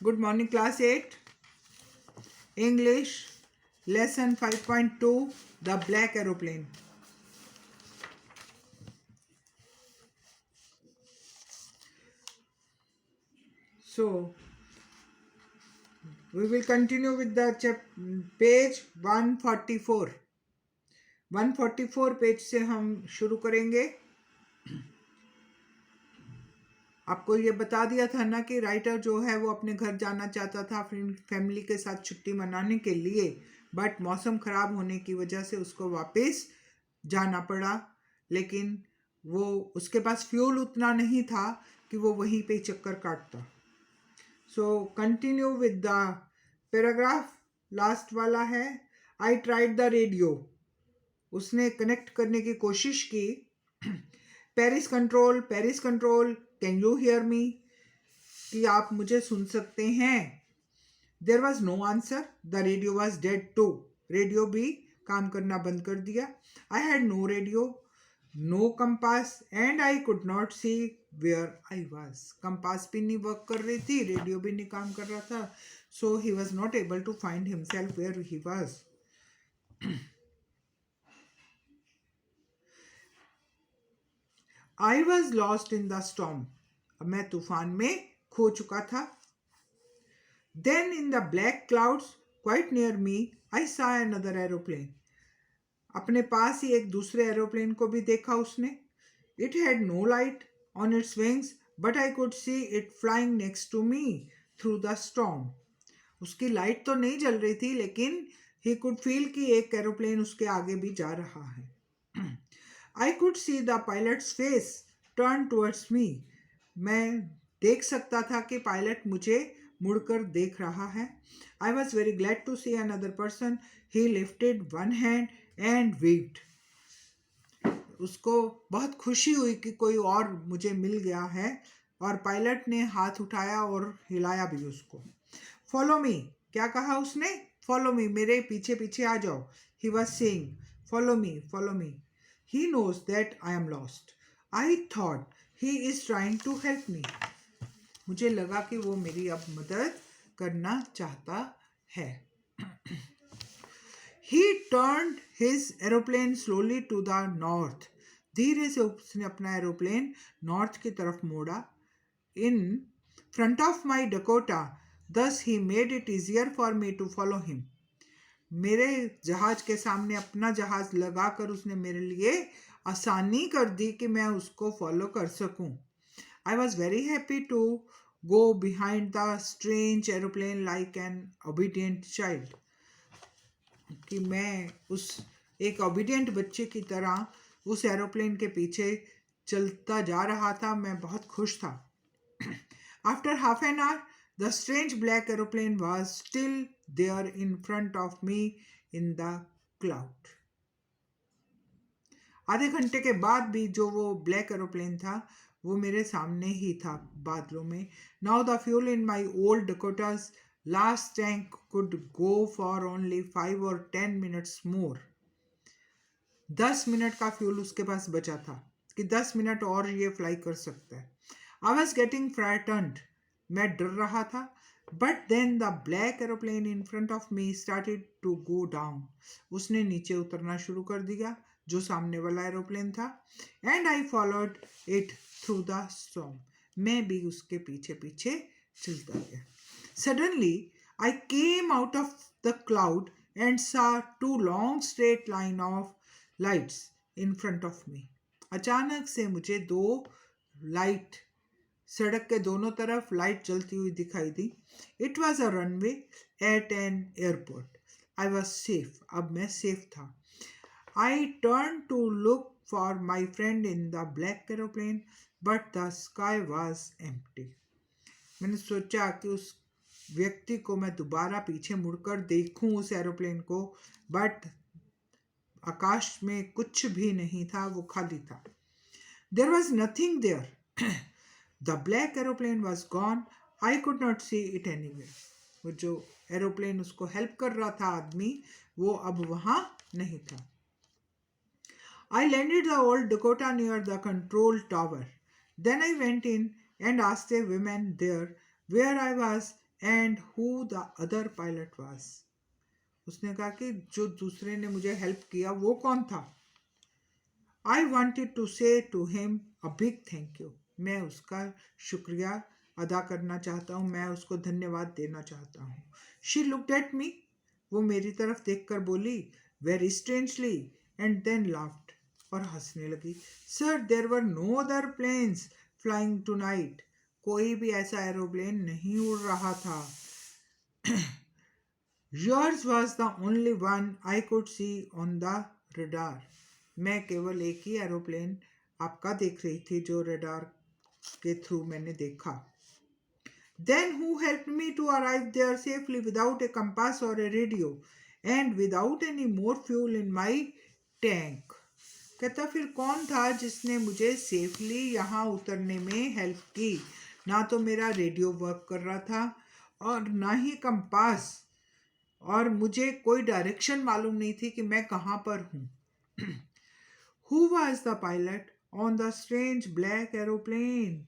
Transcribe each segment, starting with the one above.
Good morning, class 8. English, lesson 5.2, The Black Aeroplane. So, we will continue with the page 144. 144 page से हम शुरू करेंगे. आपको ये बता दिया था ना कि राइटर जो है वो अपने घर जाना चाहता था अपनी फैमिली के साथ छुट्टी मनाने के लिए, बट मौसम ख़राब होने की वजह से उसको वापस जाना पड़ा. लेकिन वो उसके पास फ्यूल उतना नहीं था कि वो वहीं पे चक्कर काटता. So continue with the paragraph. Last वाला है, आई ट्राइड द रेडियो. उसने कनेक्ट करने की कोशिश की. Paris control, can you hear me? कि आप मुझे सुन सकते हैं. There was no answer. The radio was dead too. Radio भी काम करना बंद कर दिया. I had no radio, no compass and I could not see where I was. Compass भी नहीं वर्क कर रही थी, रेडियो भी नहीं काम कर रहा था. So he was not able to find himself where he was. I was lost in the storm. अब मैं तूफान में खो चुका था. Then in the black clouds quite near me I saw another aeroplane. अपने पास ही एक दूसरे एरोप्लेन को भी देखा उसने. It had no light on its wings but I could see it flying next to me through the storm. उसकी light तो नहीं जल रही थी लेकिन he could feel कि एक एरोप्लेन उसके आगे भी जा रहा है. I could see the pilot's face turn towards me. मैं देख सकता था कि पायलट मुझे मुड़कर देख रहा है. I was very glad to see another person. He lifted one hand and waved. उसको बहुत खुशी हुई कि कोई और मुझे मिल गया है और पायलट ने हाथ उठाया और हिलाया भी उसको. Follow me. क्या कहा उसने? Follow me. मेरे पीछे पीछे आ जाओ. He was saying, follow me, follow me. He knows that I am lost. I thought he is trying to help me. मुझे लगा कि वो मेरी अब मदद करना चाहता है. He turned his aeroplane slowly to the north. धीरे से उसने अपना एरोप्लेन नॉर्थ की तरफ मोड़ा. In front of my Dakota, thus he made it easier for me to follow him. मेरे जहाज के सामने अपना जहाज लगाकर उसने मेरे लिए आसानी कर दी कि मैं उसको फॉलो कर सकूं. I was very happy to go behind the strange aeroplane like an obedient child. कि मैं उस एक ओबीडियंट बच्चे की तरह उस एरोप्लेन के पीछे चलता जा रहा था. मैं बहुत खुश था. After half an hour the strange black aeroplane was still there in front of me in the cloud. आधे घंटे के बाद भी जो वो ब्लैक एरोप्लेन था वो मेरे सामने ही था बादलों में. Now the fuel in my old Dakota's last tank could go for only 5 or 10 minutes more. 10 minute का फ्यूल उसके पास बचा था कि 10 मिनट और ये फ्लाई कर सकता है. I was getting frightened. मैं डर रहा था. But then the black aeroplane in front of me started to go down. उसने नीचे उतरना शुरू कर दिया जो सामने वाला एरोप्लेन था. And I followed it through the storm. मैं भी उसके पीछे पीछे चलता गया. Suddenly I came out of the cloud and saw two long straight line of lights in front of me. अचानक से मुझे दो लाइट सड़क के दोनों तरफ लाइट जलती हुई दिखाई दी. It was a runway at an airport. I was safe. अब मैं सेफ था. I turn to look for my friend in the black aeroplane but the sky was empty. मैंने सोचा कि उस व्यक्ति को मैं दोबारा पीछे मुड़कर देखूं उस एरोप्लेन को, बट आकाश में कुछ भी नहीं था, वो खाली था. There was nothing there. The black aeroplane was gone. I could not see it anywhere. वो जो एरोप्लेन उसको हेल्प कर रहा था आदमी, वो अब वहाँ नहीं था. I landed the old Dakota near the control tower. Then I went in and asked a woman there where I was and who the other pilot was. उसने कहा कि जो दूसरे ने मुझे हेल्प किया वो कौन था. I wanted to say to him a big thank you. मैं उसका शुक्रिया अदा करना चाहता हूँ, मैं उसको धन्यवाद देना चाहता हूँ. She looked at me. वो मेरी तरफ देखकर बोली very strangely and then laughed. और हंसने लगी. Sir, there were no other planes flying tonight. कोई भी ऐसा एरोप्लेन नहीं उड़ रहा था. Yours was the only one I could see on the radar. मैं केवल एक ही एरोप्लेन आपका देख रही थी जो रडार के थ्रू मैंने देखा. Then who helped me to arrive there safely without a compass or a radio and without any more fuel in my tank? कहता फिर कौन था जिसने मुझे सेफली यहाँ उतरने में हेल्प की. ना तो मेरा रेडियो वर्क कर रहा था और ना ही कंपास, और मुझे कोई डायरेक्शन मालूम नहीं थी कि मैं कहाँ पर हूँ. Who was the pilot on the strange black aeroplane?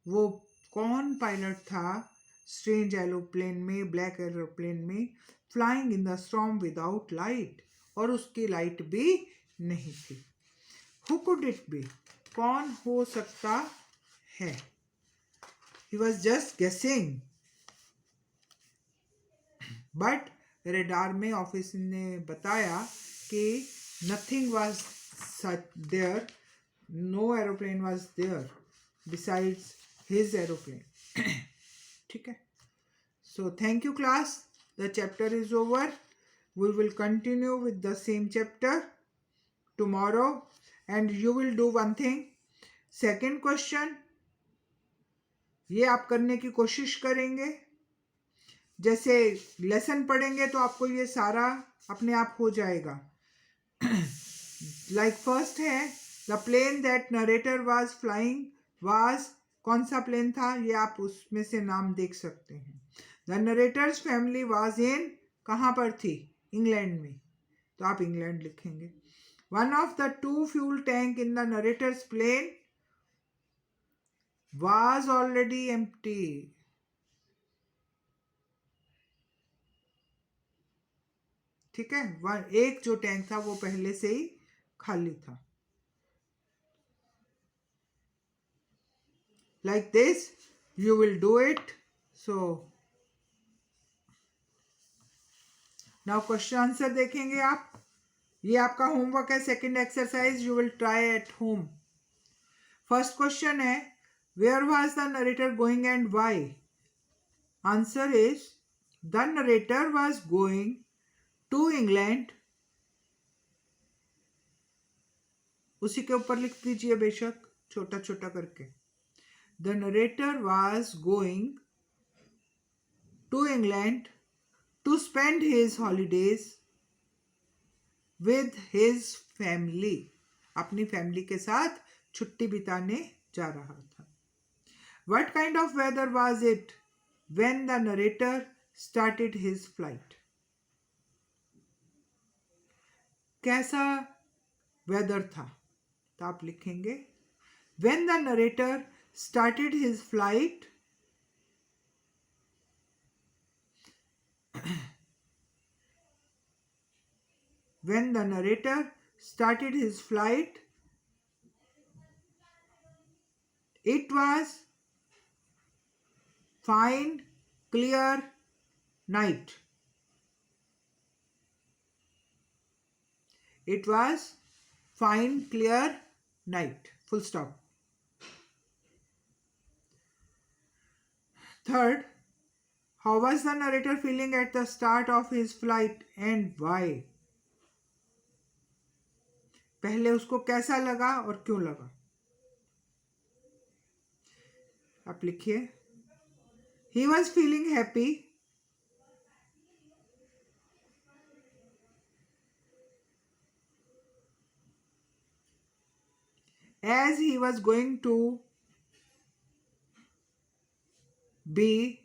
वो कौन पायलट था स्ट्रेंज एरोप्लेन में, ब्लैक एरोप्लेन में, flying in the storm without light, और उसकी लाइट भी नहीं थी. Who could it be? कौन हो सकता है? He was just guessing. But radar में ऑफिसर ने बताया कि nothing was there, no aeroplane was there besides his aeroplane. ठीक है. So thank you class. The chapter is over. We will continue with the same chapter tomorrow, and you will do one thing. Second question, ये आप करने की कोशिश करेंगे. जैसे lesson पढ़ेंगे तो आपको ये सारा अपने आप हो जाएगा. Like first है the plane that narrator was flying was, कौन सा प्लेन था ये आप उसमें से नाम देख सकते हैं. The narrator's family was in, कहाँ पर थी? इंग्लैंड में, तो आप इंग्लैंड लिखेंगे. One of the two fuel tank in the narrator's plane was already empty. ठीक है. एक जो टैंक था वो पहले से ही खाली था. Like this you will do it. So now question answer देखेंगे आप. ये आपका होमवर्क है, second exercise. You will try at home. First question है where was the narrator going and why. Answer is the narrator was going to England. उसी के ऊपर लिख दीजिए बेशक छोटा छोटा करके. The narrator was going to England to spend his holidays with his family. अपनी फैमिली के साथ छुट्टी बिताने जा रहा था. What kind of weather was it when the narrator started his flight? कैसा वेदर था, तो आप लिखेंगे when the narrator started his flight, when the narrator started his flight, it was fine, clear night. It was fine, clear night. Full stop. Third, how was the narrator feeling at the start of his flight and why? पहले उसको कैसा लगा और क्यों लगा. आप लिखिए. He was feeling happy. As he was going to be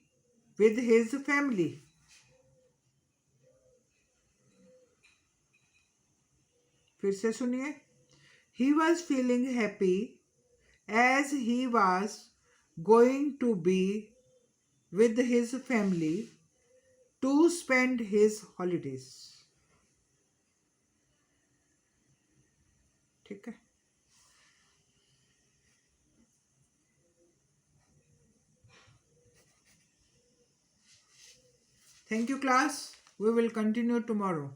with his family. फिर से सुनिए. He was feeling happy as he was going to be with his family to spend his holidays. ठीक है. Thank you, class. We will continue tomorrow.